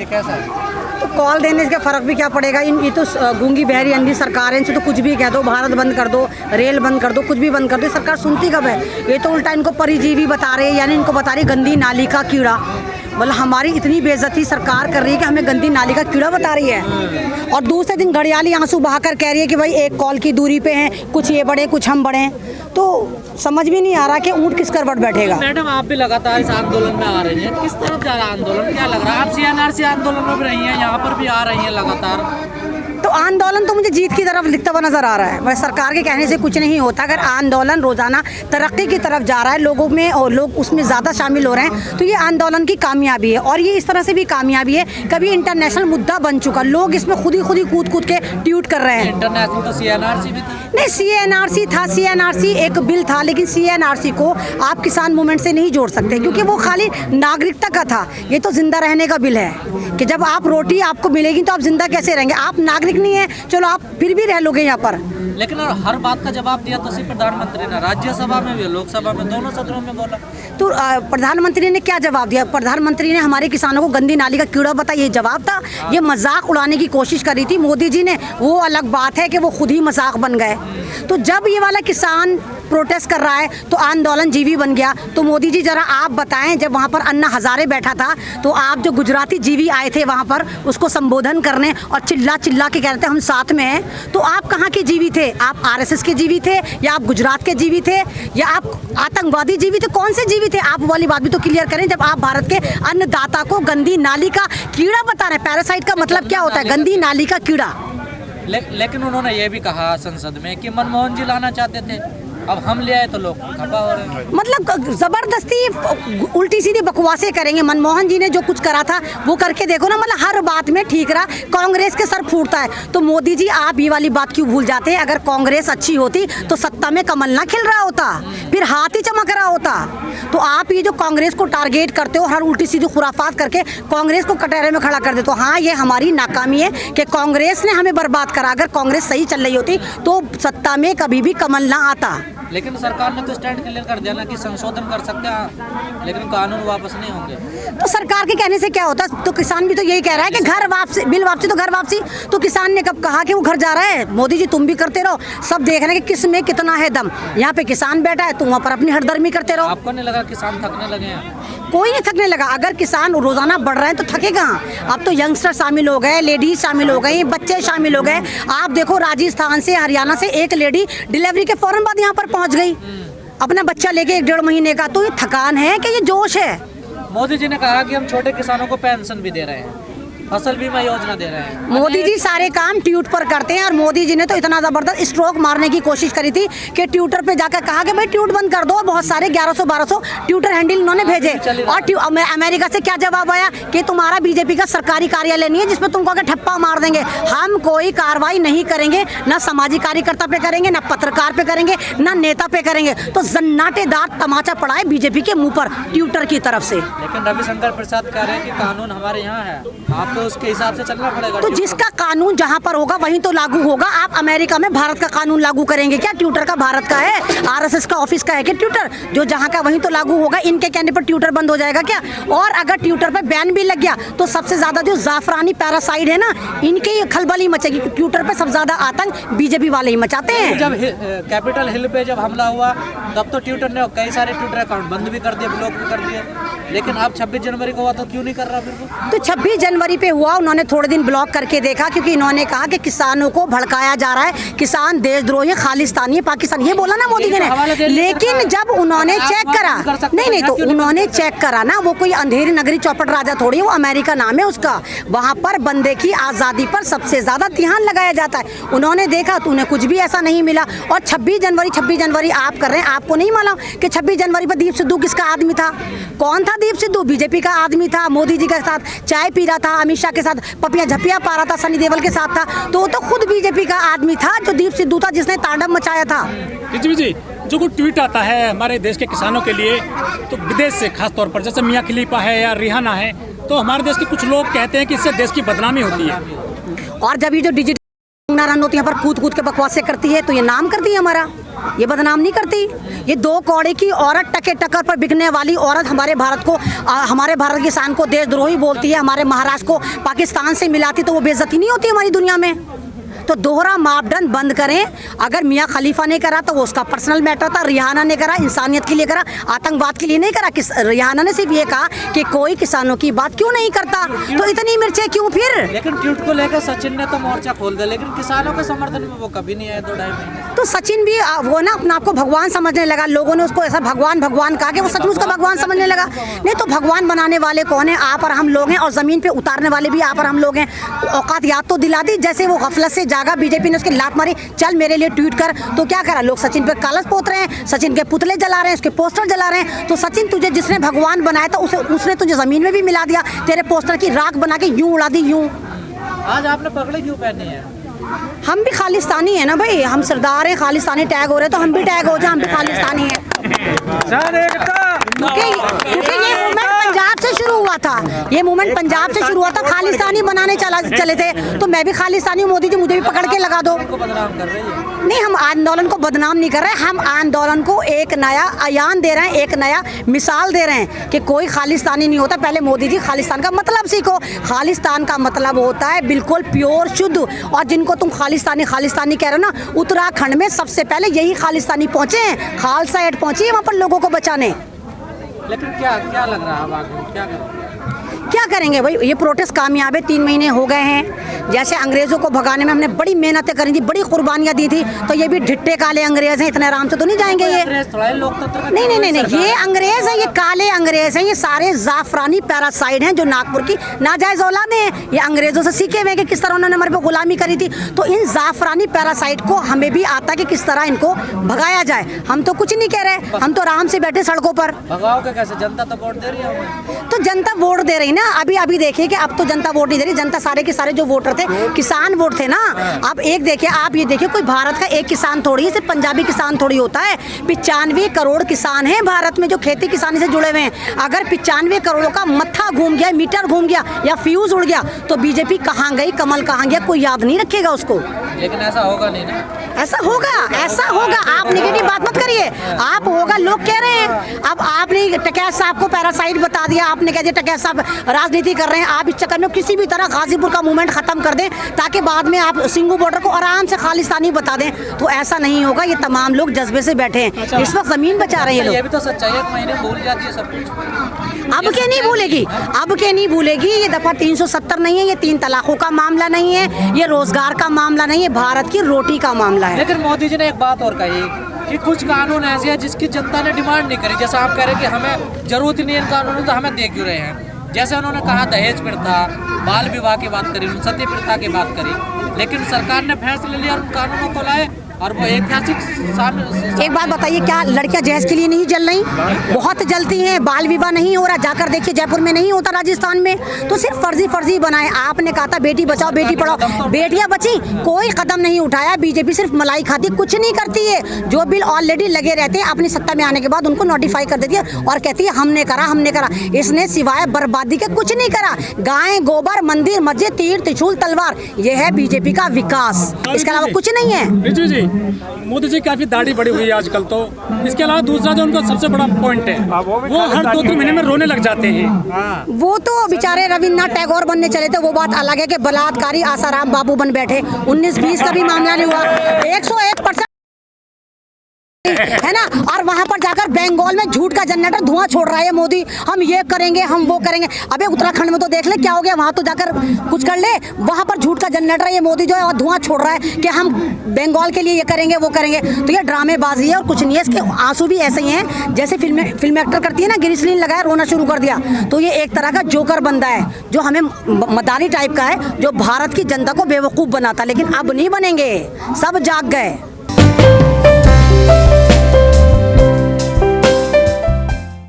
ये कैसा है? तो कॉल देने से फ़र्क भी क्या पड़ेगा। ये तो गूंगी बहरी अंधी सरकार है, इनसे तो कुछ भी कह दो, भारत बंद कर दो, रेल बंद कर दो, कुछ भी बंद कर दो, सरकार सुनती कब है। ये तो उल्टा इनको परिजीवी बता रहे हैं, यानी इनको बता रही गंदी नाली का कीड़ा। मतलब हमारी इतनी बेइज्जती सरकार कर रही है कि हमें गंदी नाली का कीड़ा बता रही है, और दूसरे दिन घड़ियाली आंसू बहाकर कह रही है कि भाई 1 कॉल की दूरी पे हैं, कुछ ये बढ़े कुछ हम बढ़े। तो समझ भी नहीं आ रहा कि ऊँट किस करवट बैठेगा। मैडम आप भी लगातार इस आंदोलन में आ रही हैं, किस तरफ जा रहा है आंदोलन, क्या लग रहा है? आप CNRC आंदोलन में भी रही हैं, यहाँ पर भी आ रही हैं लगातार। तो आंदोलन तो मुझे जीत की तरफ लिखता हुआ नजर आ रहा है। वह सरकार के कहने से कुछ नहीं होता। अगर आंदोलन रोजाना तरक्की की तरफ जा रहा है, लोगों में और लोग उसमें ज़्यादा शामिल हो रहे हैं, तो ये आंदोलन की कामयाबी है। और ये इस तरह से भी कामयाबी है, कभी इंटरनेशनल मुद्दा बन चुका, लोग इसमें खुद ही कूद के ट्वीट कर रहे हैं। इंटरनेशनल तो CNRC भी था। नहीं, CNRC था, CNRC एक बिल था, लेकिन CNRC को आप किसान मूवमेंट से नहीं जोड़ सकते, क्योंकि वो खाली नागरिकता का था। ये तो जिंदा रहने का बिल है कि जब आप रोटी आपको मिलेगी तो आप जिंदा कैसे रहेंगे। आप नागरिक नहीं है, चलो आप फिर भी रह लोगे यहाँ पर। लेकिन हर बात का जवाब दिया तो सिर्फ प्रधानमंत्री ने, राज्यसभा में भी लोकसभा में दोनों सदनों में बोला। तो प्रधानमंत्री ने क्या जवाब दिया? प्रधानमंत्री ने हमारे किसानों को गंदी नाली का कीड़ा बताया, ये जवाब था? ये मजाक उड़ाने की कोशिश करी थी मोदी जी ने, वो अलग बात है कि वो खुद ही मजाक बन गए। तो जब ये वाला किसान प्रोटेस्ट कर रहा है तो आंदोलन जीवी बन गया। तो मोदी जी जरा आप बताएं, जब वहाँ पर अन्ना हजारे बैठा था तो आप जो गुजराती जीवी आए थे वहाँ पर उसको संबोधन करने और चिल्ला चिल्ला के कहते हम साथ में हैं, तो आप कहाँ के जीवी थे? आप RSS के जीवी थे, या आप गुजरात के जीवी थे, या आप आतंकवादी जीवी थे? कौन से जीवी थे? आप वाली बात भी तो क्लियर करें। जब आप भारत के अन्नदाता को गंदी नाली का कीड़ा बता रहे हैं, पैरासाइट का मतलब क्या होता है? गंदी नाली का कीड़ा। लेकिन उन्होंने ये भी कहा संसद में कि मनमोहन जी लाना चाहते थे, अब हम ले आए तो लोग खपा हो रहे हैं। मतलब जबरदस्ती उल्टी सीधी बकवासें करेंगे। मनमोहन जी ने जो कुछ करा था वो करके देखो ना, मतलब हर बात में ठीक रहा, कांग्रेस के सर फूटता है। तो मोदी जी आप ये वाली बात क्यों भूल जाते हैं? अगर कांग्रेस अच्छी होती तो सत्ता में कमल ना खिल रहा होता, फिर हाथ ही चमक रहा होता। तो आप ये जो कांग्रेस को टारगेट करते हो, हर उल्टी सीधी खुराफात करके कांग्रेस को कटहरे में खड़ा कर देते हो। हाँ, ये हमारी नाकामी है कि कांग्रेस ने हमें बर्बाद करा। अगर कांग्रेस सही चल रही होती तो सत्ता में कभी भी कमल ना आता। लेकिन सरकार ने तो स्टैंड क्लियर कर दिया ना कि संशोधन कर सकते हैं, लेकिन कानून वापस नहीं होंगे। तो सरकार के कहने से क्या होता? तो किसान भी तो यही कह रहा है कि घर वापसी, बिल वापसी तो घर वापसी। तो किसान ने कब कहा कि वो घर जा रहा है? मोदी जी तुम भी करते रहो, सब देख रहे हैं कि किस में कितना है दम। यहाँ पे किसान बैठा है, तुम वहाँ पर अपनी हरदर्मी करते रहो। आपको नहीं लगा किसान थकने लगे हैं? कोई नहीं थकने लगा। अगर किसान रोजाना बढ़ रहे हैं तो थके कहाँ? अब तो यंगस्टर शामिल हो गए, लेडीज शामिल हो गई, बच्चे शामिल हो गए। आप देखो राजस्थान से, हरियाणा से एक लेडी डिलीवरी के फौरन बाद यहाँ पर पहुँच गई, अपना बच्चा लेके 1-1.5 महीने का। तो ये थकान है कि ये जोश है? मोदी जी ने कहा कि हम छोटे किसानों को पेंशन भी दे रहे हैं, फसल बीमा योजना दे रहे हैं। मोदी जी सारे काम ट्वीट पर करते हैं, और मोदी जी ने तो इतना जबरदस्त स्ट्रोक मारने की कोशिश करी थी कि ट्विटर पे जाकर कहा कि भाई ट्वीट बंद कर दो। बहुत सारे 1100-1200 ट्विटर हैंडल उन्होंने भेजे, और अमेरिका से क्या जवाब आया कि तुम्हारा बीजेपी का सरकारी कार्यालय नहीं है जिसमें तुमको आगे ठप्पा मार देंगे। हम कोई कार्रवाई नहीं करेंगे, ना सामाजिक कार्यकर्ता पे करेंगे, ना पत्रकार पे करेंगे, ना नेता पे करेंगे। तो जन्नाटेदार तमाचा पड़ा है बीजेपी के मुंह पर ट्विटर की तरफ से। लेकिन रविशंकर प्रसाद कह रहे हैं कि कानून हमारे यहाँ है, आप तो उसके हिसाब से चलना पड़ेगा। तो जिसका कानून जहां पर होगा वहीं तो लागू होगा। आप अमेरिका में भारत का कानून लागू करेंगे क्या? ट्विटर का भारत का है, RSS का ऑफिस का है कि ट्विटर? जो जहां का वहीं तो लागू होगा। इनके कहने पर ट्विटर बंद हो जाएगा क्या? और अगर ट्विटर पर बैन भी लग गया तो सबसे ज्यादा जो जाफरानी पैरासाइट है ना, इनके खलबली मचेगी। ट्विटर पर सबसे ज्यादा आतंक बीजेपी वाले ही मचाते हैं। जब कैपिटल हिल पे जब हमला हुआ तब तो ट्विटर ने कई सारे ट्विटर अकाउंट बंद भी कर दिए, ब्लॉक भी कर दिए, लेकिन अब 26 जनवरी को हुआ तो क्यों नहीं कर रहा? फिर तो 26 जनवरी पे हुआ, उन्होंने थोड़े दिन ब्लॉक करके देखा, क्योंकि इन्होंने कहा कि किसानों को भड़काया जा रहा है, किसान देशद्रोही, खालिस्तानी है, पाकिस्तान, ये बोला ना मोदी जी ने। लेकिन जब उन्होंने चेक करा, नहीं तो उन्होंने चेक करा ना, वो कोई अंधेरी नगरी चौपट राजा थोड़ी है, वो अमेरिका नाम है उसका। वहाँ पर बंदे की आज़ादी पर सबसे ज़्यादा ध्यान लगाया जाता है। उन्होंने देखा तो उन्हें कुछ भी ऐसा नहीं मिला। और 26 जनवरी आप कर रहे हैं, आपको नहीं मालूम कि 26 जनवरी पर दीप सिद्धू किसका आदमी था? कौन था दीप सिद्धू? बीजेपी का आदमी था, मोदी जी के साथ चाय पी रहा था, अमित शाह के साथ पपिया झपिया पा रहा था, सनी देओल के साथ था। तो वो तो खुद बीजेपी का आदमी था, जो दीप सिद्धू था, जिसने तांडव मचाया था। जी, जो कोई ट्वीट आता है हमारे देश के किसानों के लिए, तो विदेश से खास तौर पर जैसे मियां खलीफा है या रिहाना है, तो हमारे देश के कुछ लोग कहते हैं कि इससे देश की बदनामी होती है। और जब ये जो डिजिटल कंगना रनौत यहाँ पर कूद कूद के बकवासें करती है, तो ये नाम करती है हमारा, ये बदनाम नहीं करती। ये 2 कौड़े की औरत, टके टक्कर पर बिकने वाली औरत हमारे भारत को, हमारे भारत किसान को देशद्रोही बोलती है, हमारे महाराष्ट्र को पाकिस्तान से मिलाती, तो वो बेइज्जती नहीं होती हमारी दुनिया में? तो दोहरा मापदंड बंद करें। अगर मियाँ खलीफा ने करा तो वो उसका पर्सनल मैटर था, रिहाना ने करा इंसानियत के लिए करा, आतंकवाद के लिए नहीं करा। रिहाना ने सिर्फ ये कहा कि कोई किसानों की बात क्यों नहीं करता, तो इतनी मिर्चें क्यों फिर? लेकिन ट्वीट को लेकर सचिन ने तो मोर्चा खोल दिया, लेकिन किसानों के समर्थन में वो कभी नहीं आए 2-2.5 महीने। तो सचिन भी वो ना अपने आप को भगवान समझने लगा, लोगों ने उसको ऐसा भगवान भगवान कहा कि वो सचमुच का भगवान समझने लगा। नहीं तो भगवान बनाने वाले कौन है? आप और हम लोग हैं, और जमीन पे उतारने वाले भी आप और हम लोग हैं। औकात याद तो दिला दी, जैसे वो गफलत से जागा, बीजेपी ने उसकी लात मारी, चल मेरे लिए ट्वीट कर, तो क्या करा? लोग सचिन पे कागज पोत रहे हैं, सचिन के पुतले जला रहे हैं, उसके पोस्टर जला रहे हैं। तो सचिन तुझे जिसने भगवान बनाया था उसने तुझे जमीन में भी मिला दिया, तेरे पोस्टर की राख बना के यूं उड़ा दी, यूं। आज आपने पगड़ी क्यों पहनी है? हम भी खालिस्तानी है ना भाई, हम सरदार हैं, खालिस्तानी टैग हो रहे, तो हम भी टैग हो जाए, हम भी खालिस्तानी हैं। क्योंकि ये मूवमेंट पंजाब से शुरू हुआ था, ये मूवमेंट पंजाब से शुरू हुआ था, खालिस्तानी बनाने चले थे, तो मैं भी खालिस्तानी हूँ। मोदी जी मुझे भी पकड़ के लगा दो। बदनाम कर रहे हैं? नहीं, हम आंदोलन को बदनाम नहीं कर रहे, हम आंदोलन को एक नया अयान दे रहे हैं, एक नया मिसाल दे रहे हैं कि कोई खालिस्तानी नहीं होता। पहले मोदी जी खालिस्तान का मतलब सीखो। खालिस्तान का मतलब होता है बिल्कुल प्योर, शुद्ध। और जिनको तुम खालिस्तानी खालिस्तानी कह रहे हो ना, उत्तराखंड में सबसे पहले यही खालिस्तानी पहुंचे हैं, खालसा एड पहुंची है वहाँ पर लोगों को बचाने। लेकिन क्या लग रहा है अब आगे क्या करें? क्या करेंगे भाई? ये प्रोटेस्ट कामयाब है, 3 महीने हो गए हैं। जैसे अंग्रेज़ों को भगाने में हमने बड़ी मेहनतें करी थी, बड़ी कुर्बानियाँ दी थी, तो ये भी ढिट्टे काले अंग्रेज़ हैं, इतने आराम से तो नहीं जाएंगे ये। नहीं, ये अंग्रेज़ हैं, ये काले अंग्रेज़ हैं, ये सारे जाफरानी पैरासाइड हैं जो नागपुर की नाजायज़ औलादें हैं। ये अंग्रेज़ों से सीखे हुए हैं कि किस तरह उन्होंने हमारे पे गुलामी करी थी। तो इन जाफरानी पैरासाइड को हमें भी आता है कि किस तरह इनको भगाया जाए। हम तो कुछ नहीं कह रहे, हम तो आराम से बैठे सड़कों पर। भगाओगे कैसे? जनता तो वोट दे रही है। तो जनता वोट दे रही ना, अभी देखिए कि अब तो जनता वोट नहीं दे रही, जनता सारे के सारे जो वोटर थे किसान वोट थे ना। अब एक देखिए, आप ये देखिए, कोई भारत का एक किसान थोड़ी है, सिर्फ पंजाबी किसान थोड़ी होता है। 95 करोड़ किसान हैं भारत में जो खेती किसानी से जुड़े हुए हैं। अगर 95 करोड़ों का मत्था घूम गया, मीटर घूम गया या फ्यूज उड़ गया, तो बीजेपी कहाँ गई, कमल कहाँ गया, कोई याद नहीं रखेगा उसको। लेकिन ऐसा होगा नहीं ना? ऐसा होगा, ऐसा होगा। आप नेगेटिव बात मत करिए, आप होगा, लोग कह रहे हैं। अब आपने टकैत साहब को पैरासाइट बता दिया, आपने कह दिया टकैत साहब राजनीति कर रहे हैं। आप इस चक्कर में किसी भी तरह गाजीपुर का मूवमेंट खत्म कर दें, ताकि बाद में आप सिंगू बॉर्डर को आराम से खालिस्तानी बता दें, तो ऐसा नहीं होगा। ये तमाम लोग जज्बे से बैठे हैं, इस वक्त जमीन बचा रहे हैं ये ये लोग। भी तो सच्चाई है, 1 महीने भूल जाती है सब कुछ। अब के नहीं भूलेगी, अब के नहीं भूलेगी। ये दफा 370 नहीं है, ये 3 तलाकों का मामला नहीं है, ये रोजगार का मामला नहीं है, भारत की रोटी का मामला है। लेकिन मोदी जी ने एक बात और कही कि कुछ कानून ऐसे हैं जिसकी जनता ने डिमांड नहीं करी। जैसे आप कह रहे हैं कि हमें जरूरत ही नहीं है इन कानूनों, तो हमें दे क्यों रहे हैं? जैसे उन्होंने कहा दहेज प्रथा, बाल विवाह की बात करी, सती प्रथा की बात करी, लेकिन सरकार ने फैसले लिया और उन कानूनों को लाए, और वो ऐतिहासिक। एक बात बताइए, क्या लड़कियां जहेज के लिए नहीं जल रही? बहुत जलती हैं। बाल विवाह नहीं हो रहा, जाकर देखिए जयपुर में नहीं होता, राजस्थान में। तो सिर्फ फर्जी बनाए। आपने कहा था बेटी बचाओ बेटी पढ़ाओ, बेटियां बची, कोई कदम नहीं उठाया। बीजेपी सिर्फ मलाई खाती, कुछ नहीं करती है। जो बिल ऑलरेडी लगे रहते हैं, अपनी सत्ता में आने के बाद उनको नोटिफाई कर देती है और कहती है हमने करा। इसने सिवाय बर्बादी के कुछ नहीं करा। गाय गोबर, मंदिर मस्जिद, तीर त्रिशूल तलवार, यह है बीजेपी का विकास, इसके अलावा कुछ नहीं है। मोदी जी काफी दाढ़ी बड़ी हुई है आजकल। तो इसके अलावा दूसरा जो उनका सबसे बड़ा पॉइंट है, वो हर 2-3 महीने में रोने लग जाते हैं। वो तो बेचारे रविन्द्रनाथ टैगोर बनने चले थे, वो बात अलग है कि बलात्कारी आसाराम बाबू बन बैठे। 19-20 का भी मामला नहीं हुआ, 101% है ना। और वहां पर जाकर बंगाल में झूठ का जनरेटर धुआं छोड़ रहा है मोदी, हम ये करेंगे, हम वो करेंगे। अबे उत्तराखंड में तो देख ले क्या हो गया, वहां तो जाकर कुछ कर ले। वहां पर झूठ का जनरेटर है ये मोदी जो है, और धुआं छोड़ रहा है कि हम बंगाल के लिए ये करेंगे वो करेंगे। तो ये ड्रामेबाजी है और कुछ नहीं है। इसके आंसू भी ऐसे ही हैं जैसे फिल्म एक्टर करती है ना, ग्लिसरीन लगाया रोना शुरू कर दिया। तो ये एक तरह का जोकर बंदा है जो हमें मदारी टाइप का है, जो भारत की जनता को बेवकूफ़ बनाता। लेकिन अब नहीं बनेंगे, सब जाग गए।